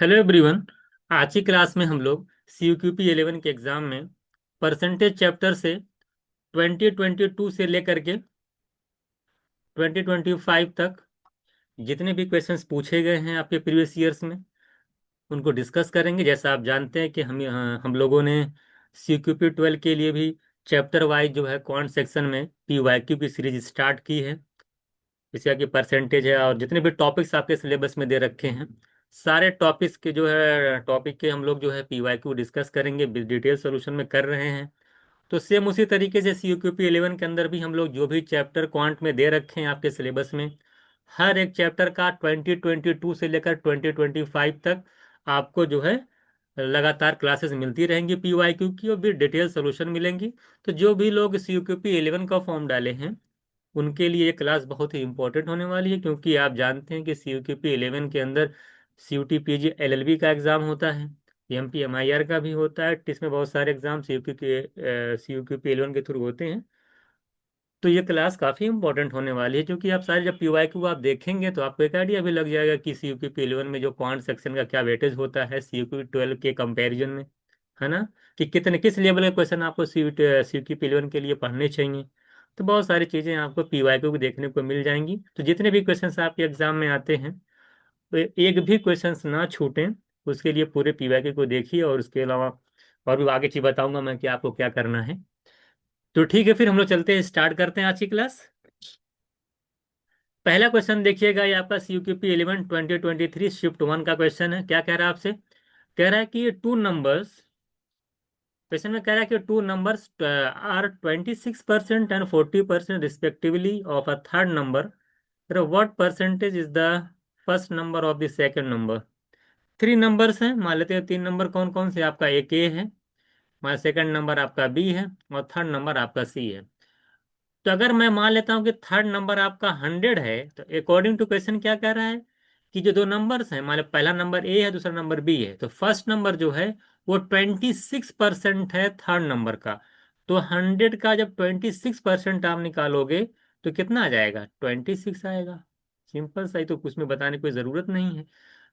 Hello everyone. आज की class में हम लोग CUQP 11 के एग्जाम में परसेंटेज चैप्टर से 2022 से लेकर के 2025 तक जितने भी क्वेश्चंस पूछे गए हैं आपके प्रीवियस ईयर्स में उनको डिस्कस करेंगे। जैसा आप जानते हैं कि हम लोगों ने CUQP 12 के लिए भी चैप्टर वाइज जो है क्वांट सेक्शन में PYQ की सीरीज स्टार्ट की है। इसका की परसेंटेज है और जितने भी टॉपिक्स आपके सिलेबस में दे रखे हैं सारे टॉपिक्स के जो है टॉपिक के हम लोग जो है PYQ डिस्कस करेंगे, डिटेल सोल्यूशन में कर रहे हैं। तो सेम उसी तरीके से CUQP 11 के अंदर भी हम लोग जो भी चैप्टर क्वांट में दे रखे हैं आपके सिलेबस में हर एक चैप्टर का 2022 से लेकर 2025 तक आपको जो है लगातार क्लासेस मिलती रहेंगी PYQ की और भी डिटेल सोल्यूशन मिलेंगी। तो जो भी लोग CUQP 11 का फॉर्म डाले हैं उनके लिए ये क्लास बहुत ही इंपॉर्टेंट होने वाली है, क्योंकि आप जानते हैं कि CUQP 11 के अंदर CUT PG LLB का एग्ज़ाम होता है, MP MIR का भी होता है। इसमें बहुत सारे एग्ज़ाम CUQP 11 के थ्रू होते हैं। तो ये क्लास काफ़ी इंपॉर्टेंट होने वाली है, क्योंकि आप सारे जब PYQ आप देखेंगे तो आपको एक आइडिया भी लग जाएगा कि CUQP 11 में जो क्वांट सेक्शन का क्या वेटेज होता है CUQP 12 के कंपैरिजन में, है ना, कि कितने किस लेवल के क्वेश्चन आपको CUQP 11 के लिए पढ़ने चाहिए। तो बहुत सारी चीज़ें आपको PYQ भी देखने को मिल जाएंगी। तो जितने भी क्वेश्चंस आपके एग्जाम में आते हैं तो एक भी क्वेश्चंस ना छूटें, उसके लिए पूरे PYQ को देखिए। और उसके अलावा और भी आगे चीज़ बताऊंगा मैं कि आपको क्या करना है। तो ठीक है, फिर हम लोग चलते हैं, स्टार्ट करते हैं आज की क्लास। पहला क्वेश्चन देखिएगा, ये आपका CUQP 11 2023 शिफ्ट 1 का क्वेश्चन है। क्या कह रहा है आपसे? कह रहा है कि टू नंबर्स, क्वेश्चन में कह रहा है कि two numbers are 26% and 40% respectively of a third number, what percentage is the first number of the second number. Three numbers हैं, मान लेते हैं तीन नंबर कौन कौन से, आपका एक ए है, मान सेकंड नंबर आपका बी है और थर्ड नंबर आपका सी है। तो अगर मैं मान लेता हूं कि थर्ड नंबर आपका 100 है, तो अकॉर्डिंग टू क्वेश्चन क्या कह रहा है कि जो दो नंबर्स हैं, मान लो पहला नंबर ए है दूसरा नंबर बी है, तो फर्स्ट नंबर जो है वो 26% है थर्ड नंबर का। तो 100 का जब 26% आप निकालोगे तो कितना आ जाएगा? 26 आएगा। सिंपल सा ही, तो कुछ में बताने की कोई जरूरत नहीं है।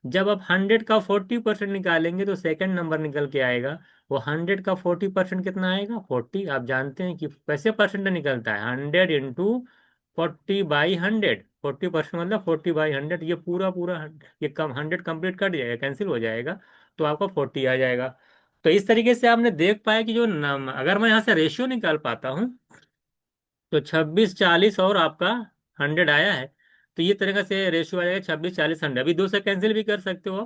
जब आप 100 का 40% निकालेंगे तो सेकंड नंबर निकल के आएगा। वो 100 का 40% कितना आएगा? 40। आप जानते हैं कि कैसे परसेंट निकलता है? 100 × 40/100। 40% मतलब 40/100। ये पूरा पूरा ये कम 100 कंप्लीट कर जाएगा, कैंसिल हो जाएगा, तो आपका 40 आ जाएगा। तो इस तरीके से आपने देख पाया कि अगर मैं यहाँ से रेशियो निकाल पाता हूँ तो 26 40 और आपका 100 आया है। तो ये तरीके से रेशियो आ जाएगा 26 40 100। अभी दो से कैंसिल भी कर सकते हो।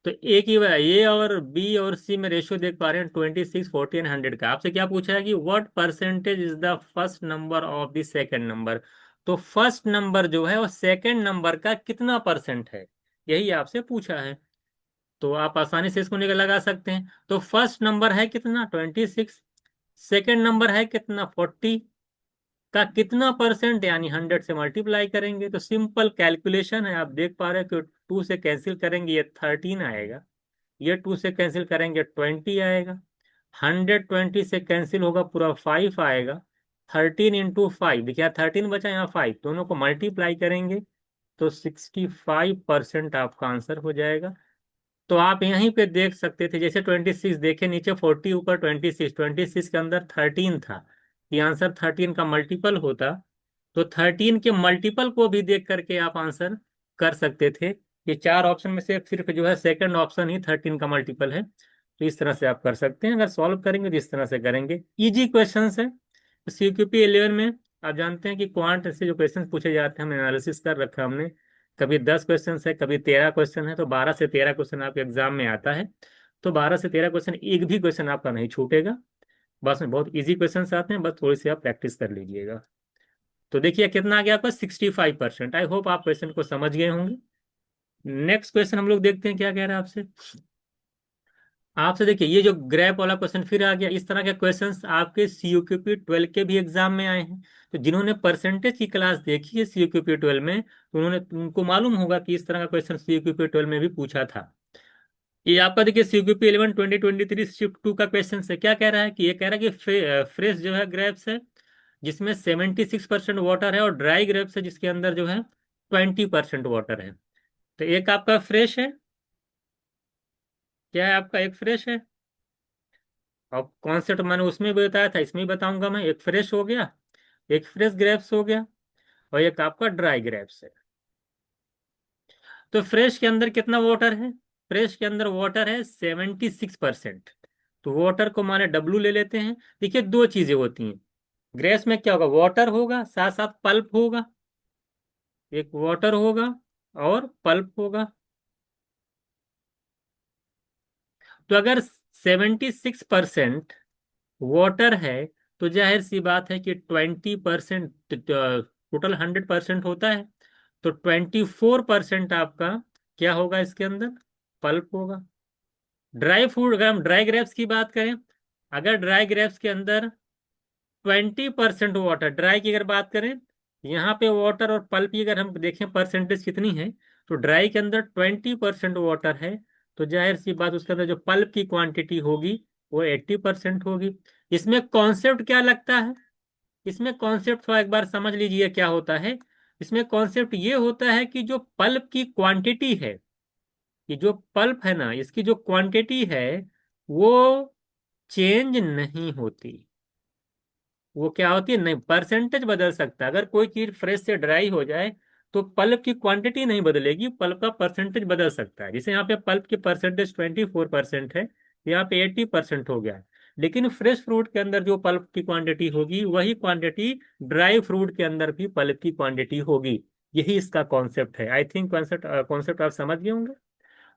तो एक ही ए और बी और सी में रेशियो देख पा रहे हैं 26 40 एंड 100 का। आपसे क्या पूछा है कि what percentage is the first number of the second number. तो फर्स्ट नंबर जो है वो सेकंड नंबर का कितना परसेंट है, यही आपसे पूछा है। तो आप आसानी से इसको निकल लगा सकते हैं। तो फर्स्ट नंबर है कितना? 26। सेकंड नंबर है कितना? 40 का कितना परसेंट, यानी 100 से मल्टीप्लाई करेंगे। तो सिंपल कैलकुलेशन है, आप देख पा रहे हैं कि टू से कैंसिल करेंगे ये 13 आएगा, ये टू से कैंसिल करेंगे 20 आएगा, 120 से कैंसिल होगा पूरा 5 आएगा। 13 × 5, देखिए यहाँ 13 बचा यहाँ 5, दोनों को मल्टीप्लाई करेंगे तो 65% आपका आंसर हो जाएगा। तो आप यहीं पे देख सकते थे, जैसे 26 देखे नीचे 40 ऊपर 26, 26 के अंदर 13 था, ये आंसर 13 का मल्टीपल होता। तो 13 के मल्टीपल को भी देख करके आप आंसर कर सकते थे। ये चार ऑप्शन में से सिर्फ जो है सेकंड ऑप्शन ही 13 का मल्टीपल है। तो इस तरह से आप कर सकते हैं, अगर सॉल्व करेंगे तो इस तरह से करेंगे। इजी क्वेश्चन है। तो CQP 11 में आप जानते हैं कि क्वांट से जो क्वेश्चन पूछे जाते हैं हमने एनालिसिस कर रखा है हमने। कभी 10 क्वेश्चन है, कभी 13 क्वेश्चन है, तो 12 से 13 क्वेश्चन आपके एग्जाम में आता है। तो 12 से 13 क्वेश्चन, एक भी क्वेश्चन आपका नहीं छूटेगा। बस में बहुत इजी क्वेश्चन आते हैं, बस थोड़ी सी आप प्रैक्टिस कर लीजिएगा। तो देखिए कितना आ गया आपका? 65%। आई होप आप क्वेश्चन को समझ गए होंगे। नेक्स्ट क्वेश्चन हम लोग देखते हैं क्या कह रहा है आपसे। आपसे देखिए ये जो ग्रैप वाला क्वेश्चन फिर आ गया। इस तरह के क्वेश्चंस आपके CUQP 12 के भी एग्जाम में आए हैं। तो जिन्होंने परसेंटेज की क्लास देखी है CUQP 12 में, तो उन्होंने उनको मालूम होगा कि इस तरह का क्वेश्चन CUQP 12 में भी पूछा था। ये आपका देखिए CUQP 11 2023 शिफ्ट 2 का क्वेश्चन है। क्या कह रहा है कि ये कह रहा है कि फ्रेश जो है ग्रेप्स है जिसमें 76% वाटर है, और ड्राई ग्रेप्स है जिसके अंदर जो है 20% वाटर है। तो एक आपका फ्रेश है क्या है आपका, एक फ्रेश है। और कॉन्सेप्ट मैंने उसमें भी बताया था, इसमें भी बताऊंगा मैं। एक फ्रेश हो गया, एक फ्रेश ग्रेप्स हो गया, और एक आपका ड्राई ग्रेप्स है। तो फ्रेश के अंदर कितना वाटर है? फ्रेश के अंदर वाटर है 76%। तो वाटर को माने डब्लू ले लेते हैं। देखिए दो चीजें होती हैं, ग्रेप्स में क्या होगा, वाटर होगा साथ साथ पल्प होगा। एक वाटर होगा और पल्प होगा। तो अगर 76% वाटर है, तो जाहिर सी बात है कि 20%, टोटल 100% होता है। तो 24% आपका क्या होगा इसके अंदर, पल्प होगा। ड्राई फ्रूट, अगर हम ड्राई ग्रेप्स की बात करें, अगर ड्राई ग्रेप्स के अंदर 20% वाटर, ड्राई की अगर बात करें, यहाँ पे वाटर और पल्प की अगर हम देखें परसेंटेज कितनी है, तो ड्राई के अंदर 20% वाटर है। तो जाहिर सी बात, उसके अंदर जो पल्प की क्वांटिटी होगी वो 80% होगी। इसमें कॉन्सेप्ट क्या लगता है, इसमें कॉन्सेप्ट थोड़ा एक बार समझ लीजिए क्या होता है। इसमें कॉन्सेप्ट ये होता है कि जो पल्प की क्वांटिटी है, ये जो पल्प है ना, इसकी जो क्वांटिटी है वो चेंज नहीं होती। वो क्या होती है, नहीं, परसेंटेज बदल सकता है। अगर कोई चीज फ्रेश से ड्राई हो जाए तो पल्प की क्वांटिटी नहीं बदलेगी, पल्प का परसेंटेज बदल सकता है। जैसे यहाँ पे पल्प की परसेंटेज 24% है, यहाँ पे 80% हो गया है। लेकिन फ्रेश फ्रूट के अंदर जो पल्प की क्वांटिटी होगी वही क्वांटिटी ड्राई फ्रूट के अंदर भी पल्प की क्वांटिटी होगी। यही इसका कॉन्सेप्ट है। आई थिंक कॉन्सेप्ट कॉन्सेप्ट आप समझ गए होंगे।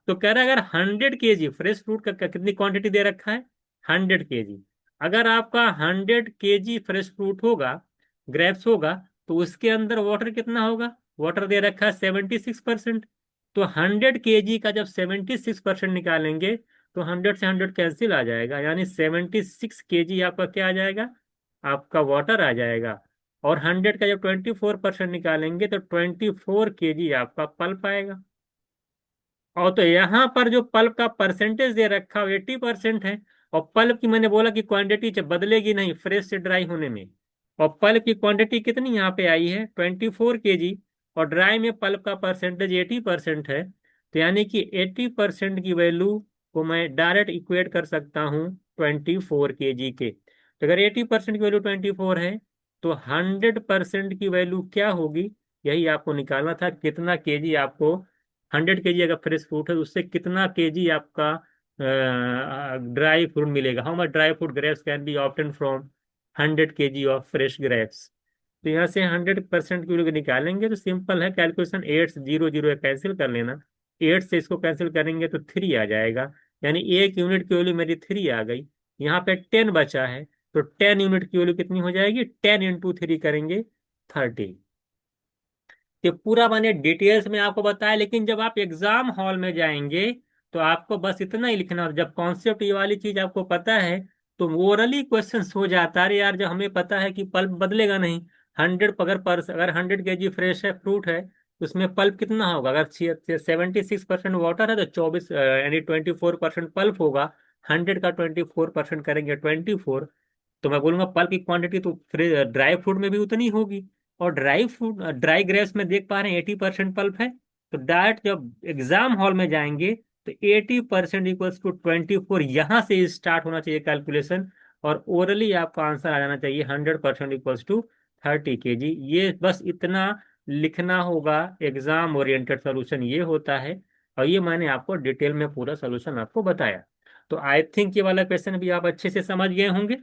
तो कह रहा है अगर 100 kg फ्रेश फ्रूट का कितनी क्वांटिटी दे रखा है, 100 kg। अगर आपका 100 kg फ्रेश फ्रूट होगा, ग्रेप्स होगा, तो उसके अंदर वाटर कितना होगा, वाटर दे रखा है 76%। तो 100 kg का जब 76% निकालेंगे तो 100 से 100 कैंसिल आ जाएगा, यानी 76 kg आपका क्या आ जाएगा, आपका वाटर आ जाएगा। और 100 का जब 24% निकालेंगे तो 24 kg आपका पल्प आएगा। और तो यहाँ पर जो पल्प का परसेंटेज दे रखा है 80% है। और पल्प की मैंने बोला कि क्वांटिटी बदलेगी नहीं फ्रेश से ड्राई होने में। और पल्प की क्वांटिटी कितनी यहाँ पे आई है, 24 kg। और ड्राई में पल्प का परसेंटेज 80% है। तो यानी कि 80% की वैल्यू को मैं डायरेक्ट इक्वेट कर सकता हूँ 24 kg के। तो अगर 80% की वैल्यू 24 है, तो 100% की वैल्यू क्या होगी, यही आपको निकालना था। कितना केजी आपको, 100 kg अगर फ्रेश फ्रूट है तो उससे कितना केजी आपका ड्राई फ्रूट मिलेगा। How much dry fruit grapes can be obtain from 100 kg of fresh grapes. तो यहाँ से 100% की लोग निकालेंगे तो सिंपल है कैलकुलेशन, 8 0 0 कैंसिल कर लेना। 8 से इसको कैंसिल करेंगे तो 3 आ जाएगा। यानी 1 यूनिट की वैल्यू मेरी 3 आ गई। यहाँ पे 10 बचा है, तो 10 यूनिट की वैल्यू कितनी हो जाएगी, 10 × 3 करेंगे 30। ये पूरा मैंने डिटेल्स में आपको बताया, लेकिन जब आप एग्जाम हॉल में जाएंगे तो आपको बस इतना ही लिखना। जब कॉन्सेप्ट ये वाली चीज आपको पता है तो ओरली क्वेश्चन हो जाता है। अरे यार, जब हमें पता है कि पल्प बदलेगा नहीं, 100 अगर 100 kg फ्रेश है फ्रूट है तो उसमें पल्प कितना होगा, अगर 76% वाटर है तो 24 यानी 24% पल्प होगा। 100 का 24% करेंगे 24। तो मैं बोलूंगा पल्प की क्वांटिटी तो ड्राई फ्रूट में भी उतनी होगी। और ड्राई फ्रूट, ड्राई ग्रेप्स में देख पा रहे हैं 80% पल्प है। तो डायरेक्ट जब एग्जाम हॉल में जाएंगे तो 80% इक्वल्स टू 24, यहां से स्टार्ट होना चाहिए कैलकुलेशन। और ओरली आपका आंसर आ जाना चाहिए 100% इक्वल्स टू 30 kg। ये बस इतना लिखना होगा। एग्जाम ओरिएंटेड सोल्यूशन ये होता है। और ये मैंने आपको डिटेल में पूरा सोल्यूशन आपको बताया। तो आई थिंक ये वाला क्वेश्चन भी आप अच्छे से समझ गए होंगे।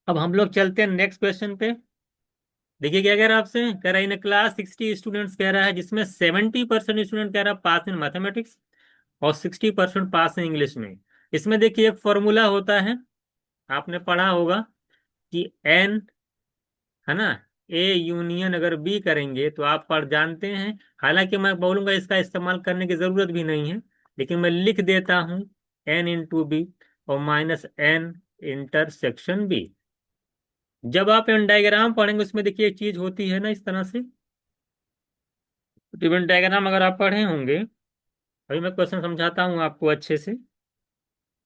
अब हम लोग चलते हैं नेक्स्ट क्वेश्चन पे। देखिए क्या कह रहा है आपसे, कह रहा है इन क्लास 60 स्टूडेंट्स, कह रहा है जिसमें 70% स्टूडेंट कह रहा है पास इन मैथमेटिक्स और 60% पास इन इंग्लिश में। इसमें देखिए एक फॉर्मूला होता है, आपने पढ़ा होगा कि एन, है ना, ए यूनियन अगर बी करेंगे तो आप पढ़ जानते हैं। हालांकि मैं बोलूंगा इसका इस्तेमाल करने की जरूरत भी नहीं है, लेकिन मैं लिख देता हूं n × बी और माइनस एन इंटरसेक्शन बी। जब आप एन डायग्राम पढ़ेंगे उसमें देखिए एक चीज होती है ना इस तरह से, इवेंट डायग्राम अगर आप पढ़े होंगे, अभी मैं क्वेश्चन समझाता हूँ आपको अच्छे से।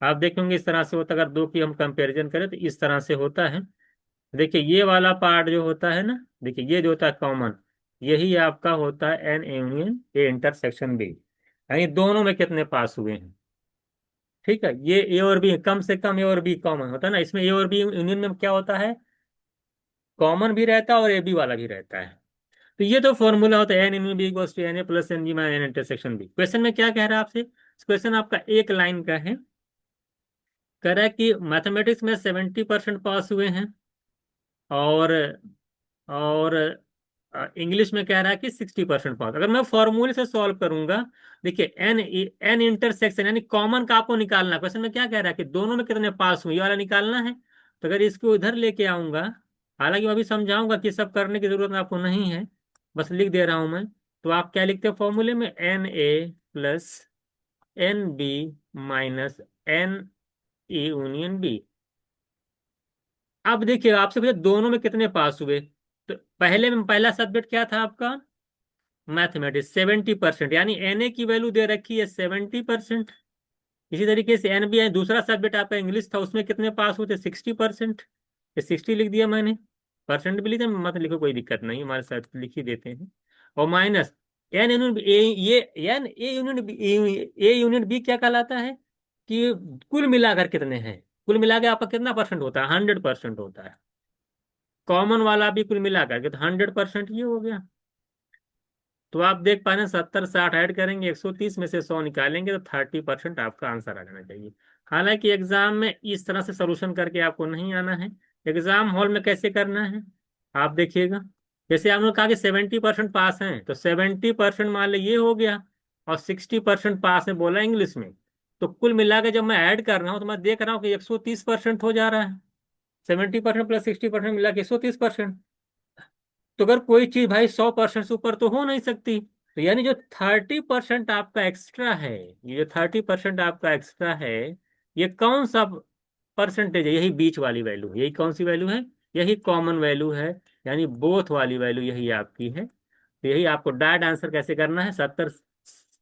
आप देखेंगे इस तरह से होता है, अगर दो की हम कंपैरिजन करें तो इस तरह से होता है। देखिए ये वाला पार्ट जो होता है ना, देखिए ये जो होता है कॉमन, यही आपका होता है n union A intersection B, यानी दोनों में कितने पास हुए हैं। ठीक है, ये ए और बी, कम से कम ए और बी कॉमन होता है ना, इसमें ए और बी यूनियन में क्या होता है, कॉमन भी रहता है और ए बी वाला भी रहता है। तो ये तो फॉर्मूला होता है, n in B equals to n A plus n B minus n intersection B. Question में क्या कह रहा है आपसे, क्वेश्चन आपका एक लाइन का है, कह रहा है कि मैथमेटिक्स में 70% पास हुए हैं, और और इंग्लिश में कह रहा है कि 60% पास। अगर मैं फॉर्मूले से सॉल्व करूंगा, देखिए एन एन इंटरसेक्शन यानी कॉमन का आपको निकालना, क्वेश्चन में क्या कह रहा है कि दोनों में कितने पास हुए, ये वाला निकालना है। तो अगर इसको इधर लेके आऊंगा, हालांकि मैं अभी समझाऊंगा कि सब करने की जरूरत आपको नहीं है, बस लिख दे रहा हूं मैं। तो आप क्या लिखते हैं फॉर्मूले में, n A plus n B minus n A union B. अब देखिए आपसे पूछे दोनों में कितने पास हुए, तो पहले में पहला सब्जेक्ट क्या था आपका, मैथमेटिक्स, 70%, यानी एन ए की वैल्यू दे रखी है 70%। इसी तरीके से एन बी है, दूसरा सब्जेक्ट आपका इंग्लिश था, उसमें कितने पास हुए थे, 60%। ये 60 लिख दिया मैंने, परसेंट भी लिखा, मत लिखो कोई दिक्कत नहीं, हमारे साथ लिख ही देते हैं। और माइनस एन यूनिट बी, ये n A union B, A union B क्या कहलाता है, कि कुल मिलाकर कितने हैं, कुल मिलाकर आपका कितना परसेंट होता है, 100% होता है। कॉमन वाला भी कुल मिलाकर के तो 100% ये हो गया। तो आप देख पा रहे हैं 70 60 ऐड करेंगे, 130 में से 100 निकालेंगे, तो 30% आपका आंसर आ जाना चाहिए। हालांकि एग्जाम में इस तरह से सोल्यूशन करके आपको नहीं आना है, एग्जाम हॉल में कैसे करना है आप देखिएगा। जैसे आपने कहा कि 70% पास हैं, तो 70% मान लो ये हो गया, और 60% पास है बोला इंग्लिश में। तो कुल मिला के जब मैं ऐड कर रहा हूँ तो मैं देख रहा हूँ कि 130% हो जा रहा है, 70% प्लस 60% मिला के 130%। तो अगर कोई चीज भाई 100% से ऊपर तो हो नहीं सकती, तो यानी जो 30% आपका एक्स्ट्रा है, ये जो 30% आपका एक्स्ट्रा है, ये कौन सा परसेंटेज है, यही बीच वाली वैल्यू, यही कौन सी वैल्यू है, यही कॉमन वैल्यू है, यानी बोथ वाली वैल्यू यही आपकी है। तो यही आपको डायरेक्ट आंसर कैसे करना है, 70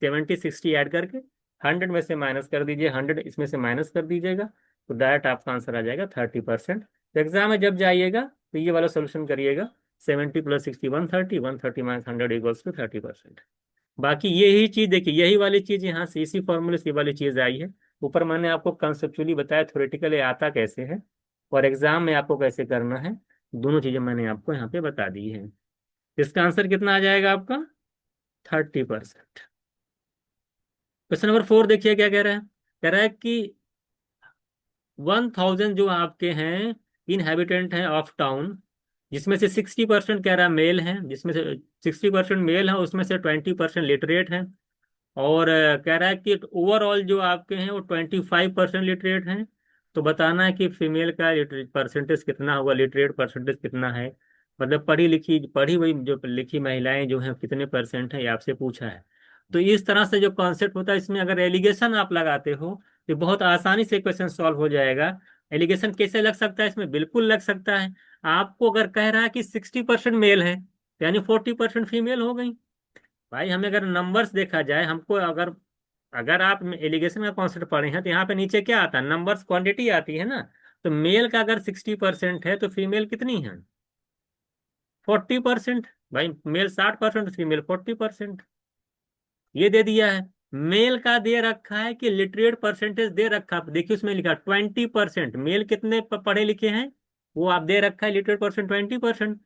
70 60 ऐड करके 100 में से माइनस कर दीजिए, 100 इसमें से माइनस कर दीजिएगा, तो डायरेक्ट आपका आंसर आ जाएगा 30%। तो एग्जाम में जब जाइएगा तो ये वाला सोल्यूशन करिएगा, 70 प्लस 60 130, 130 माइनस 100 इक्वल्स टू 30%। बाकी यही चीज देखिए, यही वाली चीज यहाँ से इसी फॉर्मूले से ये वाली चीज आई है। ऊपर मैंने आपको कंसेप्चुअली बताया, थ्योरेटिकली आता कैसे है, और एग्जाम में आपको कैसे करना है, दोनों चीजें मैंने आपको यहाँ पे बता दी है। इसका आंसर कितना आ जाएगा आपका, 30%। क्वेश्चन नंबर 4 देखिए क्या कह रहा है, कह रहा है कि 1000 जो आपके हैं इनहेबिटेंट हैं ऑफ टाउन, जिसमें से 60% कह रहा है मेल हैं, जिसमें से 60% मेल हैं, उसमें से 20% लिटरेट हैं, और कह रहा है कि ओवरऑल जो आपके हैं वो 25% लिटरेट हैं। तो बताना है कि फीमेल का लिटरेट परसेंटेज कितना होगा, लिटरेट परसेंटेज कितना है, मतलब पढ़ी हुई जो लिखी महिलाएं जो हैं कितने परसेंट है, ये आपसे पूछा है। तो इस तरह से जो कॉन्सेप्ट होता है, इसमें अगर एलिगेशन आप लगाते हो तो बहुत आसानी से क्वेश्चन सॉल्व हो जाएगा। एलिगेशन कैसे लग सकता है, इसमें बिल्कुल लग सकता है। आपको अगर कह रहा है कि 60% मेल है, तो यानी 40% फीमेल हो गई। भाई हमें अगर नंबर्स देखा जाए, हमको अगर अगर आप एलिगेशन का कॉन्सेप्ट पढ़े हैं तो यहाँ पे नीचे क्या आता है, नंबर्स, क्वांटिटी आती है ना। तो मेल का अगर 60% है तो फीमेल कितनी है, 40%। भाई मेल 60%, फीमेल 40%। ये दे दिया है। मेल का दे रखा है कि लिटरेट परसेंटेज दे रखा है, देखिए उसमें लिखा 20%, मेल कितने पढ़े लिखे हैं वो आप दे रखा है, लिटरेट परसेंट 20%।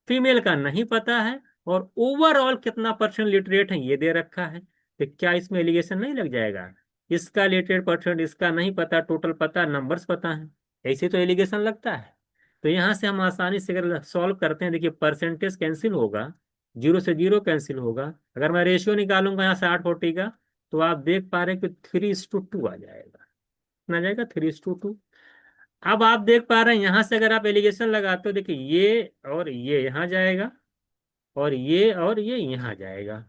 फीमेल का नहीं पता है, और ओवरऑल कितना परसेंट लिटरेट है ये दे रखा है। तो क्या इसमें एलिगेशन नहीं लग जाएगा, इसका लिटरेट परसेंट, इसका नहीं पता, टोटल पता, नंबर्स पता है, ऐसे तो एलिगेशन लगता है। तो यहाँ से हम आसानी से अगर सॉल्व करते हैं, देखिए परसेंटेज कैंसिल होगा, जीरो से जीरो कैंसिल होगा। अगर मैं रेशियो निकालूंगा यहाँ से 60 40 का, तो आप देख पा रहे हैं कि 3:2 आ जाएगा, कितना आ जाएगा, 3:2। अब आप देख पा रहे हैं यहाँ से अगर आप एलिगेशन लगाते हो, देखिए ये और ये यहाँ जाएगा, और ये यहाँ जाएगा।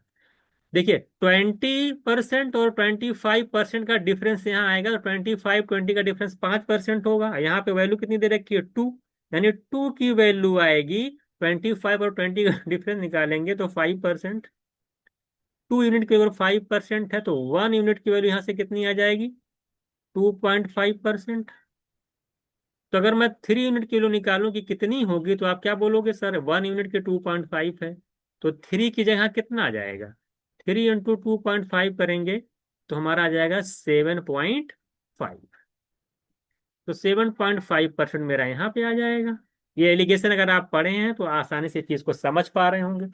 देखिए 20% और 25% का डिफरेंस यहाँ आएगा, तो 25 20 का डिफरेंस 5% होगा। यहाँ पे वैल्यू कितनी दे रखी है, 2, यानी 2 की वैल्यू आएगी। 25 और 20 का डिफरेंस निकालेंगे तो 5%। 2 यूनिट की अगर 5% है तो 1 यूनिट की वैल्यू यहाँ से कितनी आ जाएगी, 2.5%। तो अगर मैं 3 यूनिट किलो निकालूं कि कितनी होगी, तो आप क्या बोलोगे सर, 1 यूनिट के 2.5 है, तो 3 की जगह कितना आ जाएगा, 3 इंटू 2.5 करेंगे तो हमारा आ जाएगा 7.5। तो 7.5% मेरा यहाँ पे आ जाएगा। ये एलिगेशन अगर आप पढ़े हैं तो आसानी से चीज को समझ पा रहे होंगे।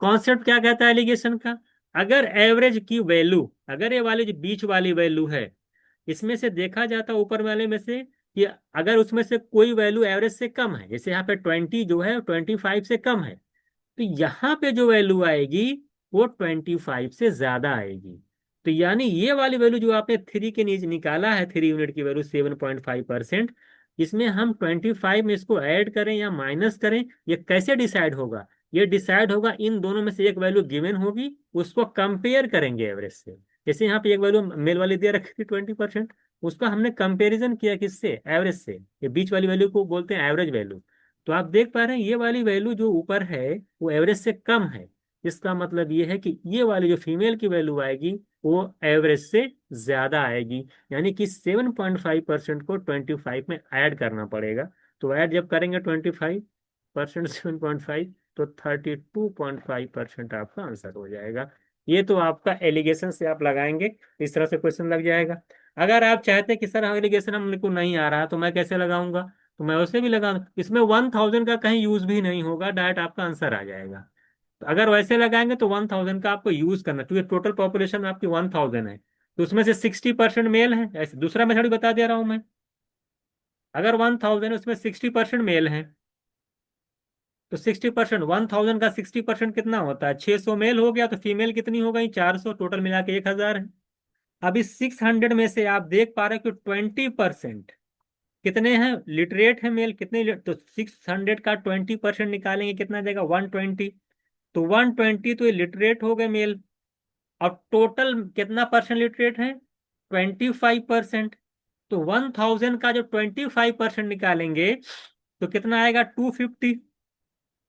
कॉन्सेप्ट क्या कहता है एलिगेशन का? अगर एवरेज की वैल्यू, अगर ये वाली जो बीच वाली वैल्यू है, इसमें से देखा जाता है ऊपर वाले में से कि अगर उसमें से कोई वैल्यू एवरेज से कम है, जैसे यहाँ पे 20 जो है 25 से कम है, तो यहाँ पे जो वैल्यू आएगी वो 25 से ज्यादा आएगी। तो यानी ये वाली वैल्यू जो आपने 3 के नीचे निकाला है, 3 यूनिट की वैल्यू 7.5%, इसमें हम 25 में इसको ऐड करें या माइनस करें, ये कैसे डिसाइड होगा? ये डिसाइड होगा इन दोनों में से एक वैल्यू गिवन होगी, उसको कंपेयर करेंगे एवरेज से। जैसे यहाँ पे एक वैल्यू मेल वाली दे रखी थी 20%, उसका हमने कंपेरिजन किया किससे? एवरेज से। ये बीच वाली वैल्यू को बोलते हैं एवरेज वैल्यू। तो आप देख पा रहे हैं ये वाली वैल्यू जो ऊपर है वो एवरेज से कम है। इसका मतलब ये है कि ये वाली जो फीमेल की वैल्यू आएगी वो एवरेज से ज्यादा आएगी। यानी कि 7.5% को 25 में ऐड करना पड़ेगा। तो ऐड जब करेंगे 25% 7.5, तो 32.5% आपका आंसर हो जाएगा। ये तो आपका एलिगेशन से आप लगाएंगे, इस तरह से क्वेश्चन लग जाएगा। अगर आप चाहते हैं कि सर एलिगेशन हमने को नहीं आ रहा तो मैं कैसे लगाऊंगा, तो मैं उसे भी लगा, इसमें 1000 का कहीं यूज भी नहीं होगा, डायरेक्ट आपका आंसर आ जाएगा। तो अगर वैसे लगाएंगे तो 1000 का आपको यूज करना, क्योंकि टोटल पॉपुलेशन आपकी 1000 है, तो उसमें से 60% मेल है। ऐसे दूसरा मेथड बता दे रहा हूं मैं। अगर 1000 है उसमें 60% मेल है, तो 60%, 1000 का 60% कितना होता है? 600 मेल हो गया, तो फीमेल कितनी हो गई? 400, टोटल मिला के 1000 है। अब इस 600 में से आप देख पा रहे हो कि 20% कितने हैं? लिटरेट है मेल, कितने तो 600 का 20% निकालेंगे, कितना जाएगा? 120। तो 120 तो ये लिटरेट हो गए मेल। अब टोटल कितना परसेंट लिटरेट है? 25%। तो 1000 का जो 25% निकालेंगे तो कितना आएगा? 250।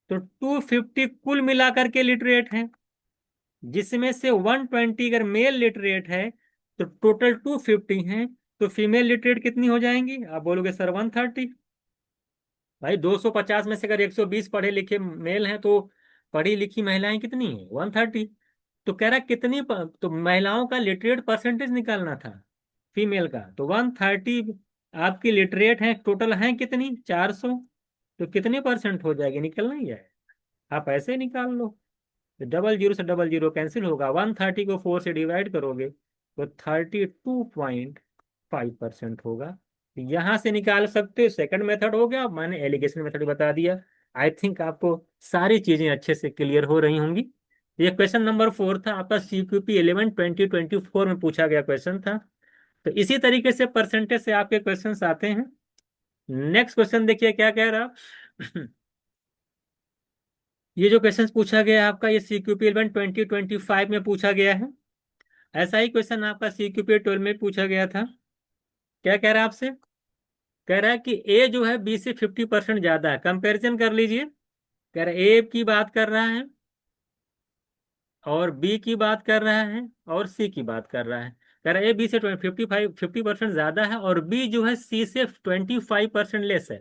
तो 250 कुल मिलाकर के लिटरेट है, जिसमें से 120 अगर मेल लिटरेट है तो टोटल 250 है। तो फीमेल लिटरेट कितनी हो जाएंगी? आप बोलोगे सर 130। भाई 250 में से अगर 120 पढ़े लिखे मेल हैं तो पढ़ी लिखी महिलाएं कितनी है? 130। तो कह रहा कितनी तो महिलाओं का लिटरेट परसेंटेज निकालना था फीमेल का, तो 130 आपकी लिटरेट है, टोटल है कितनी? 400। तो कितने परसेंट हो जाएगी? निकलना ही है, आप ऐसे ही निकाल लो। तो डबल जीरो से डबल जीरो कैंसिल होगा, 130 को 4 से डिवाइड करोगे तो 32.5% होगा। तो यहाँ से निकाल सकते हो। सेकंड मेथड हो गया, मैंने एलिगेशन मेथड बता दिया। आई थिंक आपको सारी चीजें अच्छे से क्लियर हो रही होंगी। ये क्वेश्चन नंबर 4 था आपका, CQP 11 2024 में पूछा गया क्वेश्चन था। तो इसी तरीके से परसेंटेज से आपके क्वेश्चंस आते हैं। नेक्स्ट क्वेश्चन देखिए क्या कह रहा। ये जो क्वेश्चन पूछा गया है आपका, ये CQP 11 2025 में पूछा गया है। ऐसा ही क्वेश्चन आपका CQP 12 में पूछा गया था। क्या कह रहा है आपसे? कह रहा है कि ए जो है बी से 50% ज्यादा है, कंपैरिजन कर लीजिए। कह रहा है ए की बात कर रहा है, और बी की बात कर रहा है, और सी की बात कर रहा है। कह रहा है ए बी से 50% ज्यादा है, और बी जो है सी से 25% लेस है।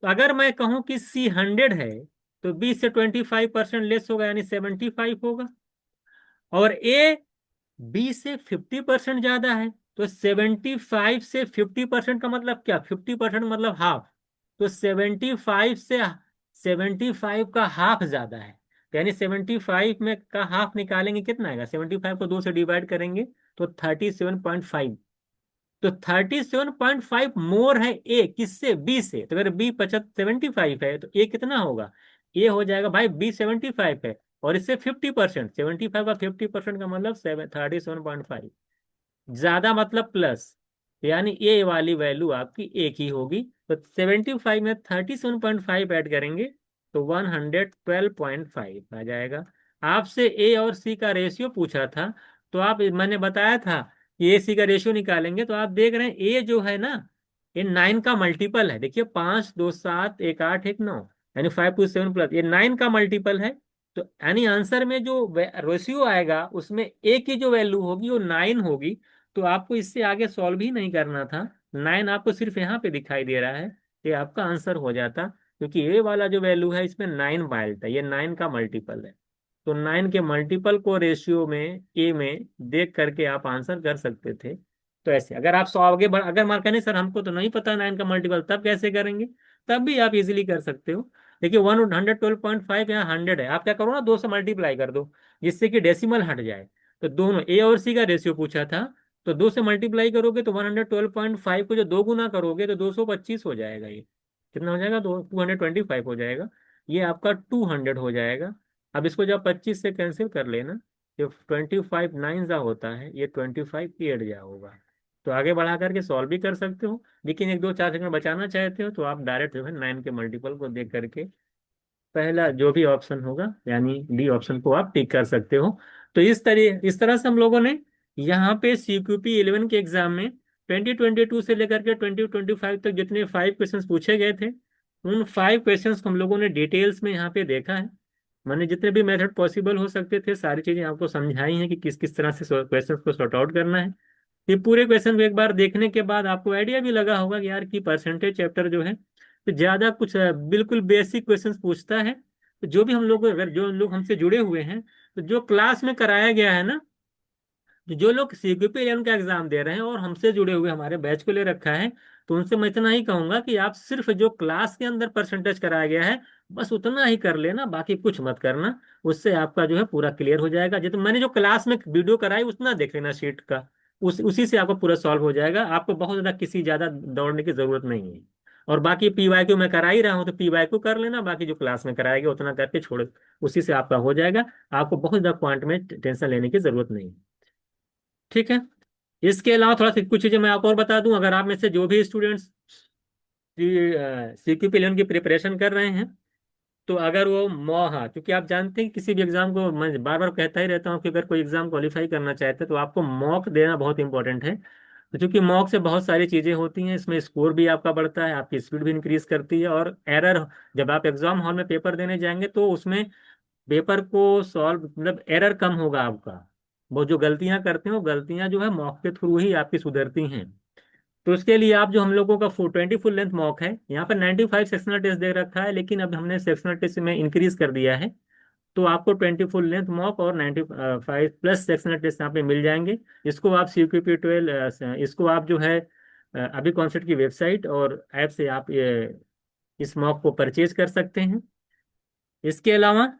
तो अगर मैं कहूं कि सी 100 है तो बी से 25% लेस होगा, यानी 75 होगा। और ए बी से 50% ज्यादा है, तो 75 से 50% का मतलब क्या? 50% मतलब हाफ। तो 75 से 75 का हाफ ज्यादा है, तो यानी 75 में का हाफ निकालेंगे, कितना आएगा? 75 को 2 से डिवाइड करेंगे तो 37.5। तो 37.5 मोर है ए किससे? बी से। तो अगर बी 75 है तो ए कितना होगा? ए हो जाएगा भाई, बी 75 है और इससे 50%, 75 का 50% का मतलब 37.5 ज्यादा, मतलब प्लस। यानी ए वाली वैल्यू आपकी एक ही होगी। तो 75 में 37.5 ऐड करेंगे तो 112.5 आ जाएगा। आपसे ए और सी का रेशियो पूछा था, तो आप, मैंने बताया था कि ए सी का रेशियो निकालेंगे। तो आप देख रहे हैं ए जो है ना, ये 9 का मल्टीपल है। देखिए 5 2 7 1 8 1 9, यानी 5 2 7 प्लस ये 9 का मल्टीपल है। तो यानी आंसर में जो रेशियो आएगा उसमें ए की जो वैल्यू होगी वो 9 होगी। तो आपको इससे आगे सॉल्व ही नहीं करना था, 9 आपको सिर्फ यहाँ पे दिखाई दे रहा है, ये आपका आंसर हो जाता। क्योंकि ए वाला जो वैल्यू है इसमें 9 बाइल्ड है, ये 9 का मल्टीपल है। तो 9 के मल्टीपल को रेशियो में ए में देख करके आप आंसर कर सकते थे। तो ऐसे अगर आप 100 आगे बढ़, अगर मान नहीं सर हमको तो नहीं पता 9 का मल्टीपल, तब कैसे करेंगे? तब भी आप इजीली कर सकते हो। देखिए 112.5 यहाँ 100 है, आप क्या करो ना 2 से मल्टीप्लाई कर दो, जिससे कि डेसिमल हट जाए। तो दोनों ए और सी का रेशियो पूछा था, तो 2 से मल्टीप्लाई करोगे तो 112.5 को जो 2 गुना करोगे तो 225 हो जाएगा। ये कितना हो जाएगा? 225 हो जाएगा। ये आपका 200 हो जाएगा। अब इसको जब 25 से कैंसिल कर लेना, जो 25 9 जा होता है, ये 25 8 जा होगा। तो आगे बढ़ा करके सॉल्व भी कर सकते हो, लेकिन 1 2 4 सेकंड बचाना चाहते हो तो आप डायरेक्ट जो है 9 के मल्टीपल को देख करके पहला जो भी ऑप्शन होगा यानी डी ऑप्शन को आप टिक कर सकते हो। तो इस तरह से हम लोगों ने यहाँ पे CQP 11 के एग्जाम में 2022 से लेकर के 2025 तक जितने 5 क्वेश्चंस पूछे गए थे, उन 5 क्वेश्चंस को हम लोगों ने डिटेल्स में यहाँ पे देखा है। मैंने जितने भी मेथड पॉसिबल हो सकते थे सारी चीजें आपको समझाई हैं कि किस किस तरह से क्वेश्चंस को सॉर्ट आउट करना है। ये पूरे क्वेश्चन को एक बार देखने के बाद आपको आइडिया भी लगा होगा कि यार की परसेंटेज चैप्टर जो है तो ज्यादा कुछ बिल्कुल बेसिक क्वेश्चंस पूछता है। तो जो भी हम लोग, अगर जो लोग हमसे जुड़े हुए हैं, तो जो क्लास में कराया गया है ना, तो जो लोग CQP 11 का एग्जाम दे रहे हैं और हमसे जुड़े हुए हमारे बैच को ले रखा है, तो उनसे मैं इतना ही कहूंगा कि आप सिर्फ जो क्लास के अंदर परसेंटेज कराया गया है बस उतना ही कर लेना, बाकी कुछ मत करना। उससे आपका जो है पूरा क्लियर हो जाएगा। जितना मैंने जो क्लास में वीडियो कराई उतना देख लेना शीट का, उसी से आपको पूरा सॉल्व हो जाएगा। आपको बहुत ज्यादा किसी ज्यादा दौड़ने की जरूरत नहीं है। और बाकी PYQ मैं करा ही रहा हूँ तो PYQ कर लेना, बाकी जो क्लास में कराया गया उतना करके छोड़, उसी से आपका हो जाएगा। आपको बहुत ज्यादा क्वांट में टेंशन लेने की जरूरत नहीं है। ठीक है। इसके अलावा थोड़ा सा कुछ चीजें मैं आपको और बता दूं, अगर आप में से जो भी स्टूडेंट्स CQP 11 की प्रिपरेशन कर रहे हैं, तो अगर वो हाँ, क्योंकि आप जानते हैं कि किसी भी एग्जाम को, मैं बार बार कहता ही रहता हूँ कि अगर कोई एग्जाम क्वालिफाई करना चाहते हैं तो आपको मॉक देना बहुत इंपॉर्टेंट है। तो चूंकि मॉक से बहुत सारी चीजें होती हैं, इसमें स्कोर भी आपका बढ़ता है, आपकी स्पीड भी इंक्रीज करती है, और एरर, जब आप एग्जाम हॉल में पेपर देने जाएंगे तो उसमें पेपर को सॉल्व मतलब एरर कम होगा आपका। वो जो गलतियां करते हैं वो गलतियां जो है मॉक के थ्रू ही आपकी सुधरती हैं। तो उसके लिए आप जो हम लोगों का 420 फुल लेंथ मॉक है, यहाँ पर 95 सेक्शनल टेस्ट दे रखा है, लेकिन अब हमने सेक्शनल टेस्ट में इंक्रीज कर दिया है। तो आपको 20 फुल लेंथ मॉक और 95 प्लस सेक्शनल टेस्ट यहाँ पे मिल जाएंगे। इसको आप CQP 12, इसको आप जो है अभी कॉन्सेप्ट की वेबसाइट और ऐप से आप इस मॉक को परचेज कर सकते हैं। इसके अलावा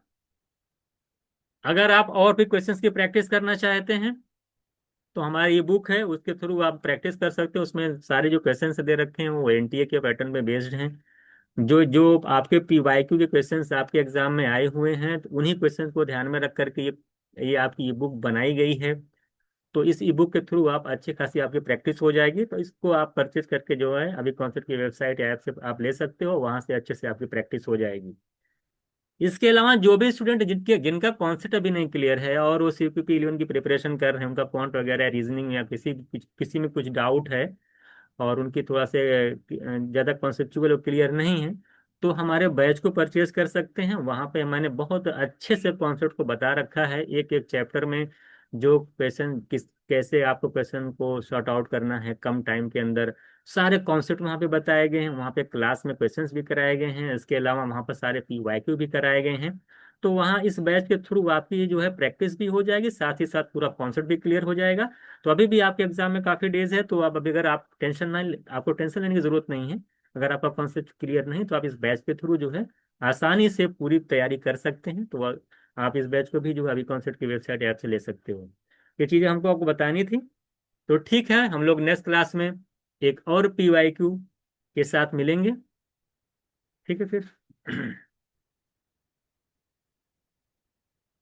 अगर आप और भी क्वेश्चंस की प्रैक्टिस करना चाहते हैं तो हमारी ये बुक है, उसके थ्रू आप प्रैक्टिस कर सकते हो। उसमें सारे जो क्वेश्चंस दे रखे हैं वो NTA के पैटर्न पे बेस्ड हैं। जो जो आपके PYQ के क्वेश्चंस आपके एग्जाम में आए हुए हैं, तो उन्हीं क्वेश्चंस को ध्यान में रख करके ये आपकी ई बुक बनाई गई है। तो इस ई बुक के थ्रू आप अच्छी खासी आपकी प्रैक्टिस हो जाएगी। तो इसको आप परचेज करके जो है अभी कॉन्सेप्ट की वेबसाइट या ऐप से आप ले सकते हो, वहां से अच्छे से आपकी प्रैक्टिस हो जाएगी। इसके अलावा जो भी स्टूडेंट जिनका कॉन्सेप्ट अभी नहीं क्लियर है और वो CQP 11 की प्रिपरेशन कर रहे हैं, उनका क्वांट वगैरह रीजनिंग या किसी में कुछ डाउट है, और उनकी थोड़ा से ज़्यादा कॉन्सेप्चुअल क्लियर नहीं है, तो हमारे बैच को परचेज कर सकते हैं। वहाँ पे मैंने बहुत अच्छे से कॉन्सेप्ट को बता रखा है, एक एक चैप्टर में जो क्वेश्चन कैसे आपको क्वेश्चन को सॉर्ट आउट करना है कम टाइम के अंदर, सारे कॉन्सेप्ट वहाँ पे बताए गए हैं। वहाँ पे क्लास में क्वेश्चंस भी कराए गए हैं, इसके अलावा वहाँ पर सारे PYQ भी कराए गए हैं। तो वहाँ इस बैच के थ्रू आपकी जो है प्रैक्टिस भी हो जाएगी, साथ ही साथ पूरा कॉन्सेप्ट भी क्लियर हो जाएगा। तो अभी भी आपके एग्जाम में काफी डेज है, तो आप अभी अगर आप टेंशन ना आपको टेंशन लेने की जरूरत नहीं है। अगर आपका कॉन्सेप्ट क्लियर नहीं तो आप इस बैच के थ्रू जो है आसानी से पूरी तैयारी कर सकते हैं। तो आप इस बैच को भी जो है अभी कॉन्सेप्ट की वेबसाइट ऐप से ले सकते हो। ये चीजें हमको आपको बतानी थी। तो ठीक है, हम लोग नेक्स्ट क्लास में एक और PYQ के साथ मिलेंगे। ठीक है फिर।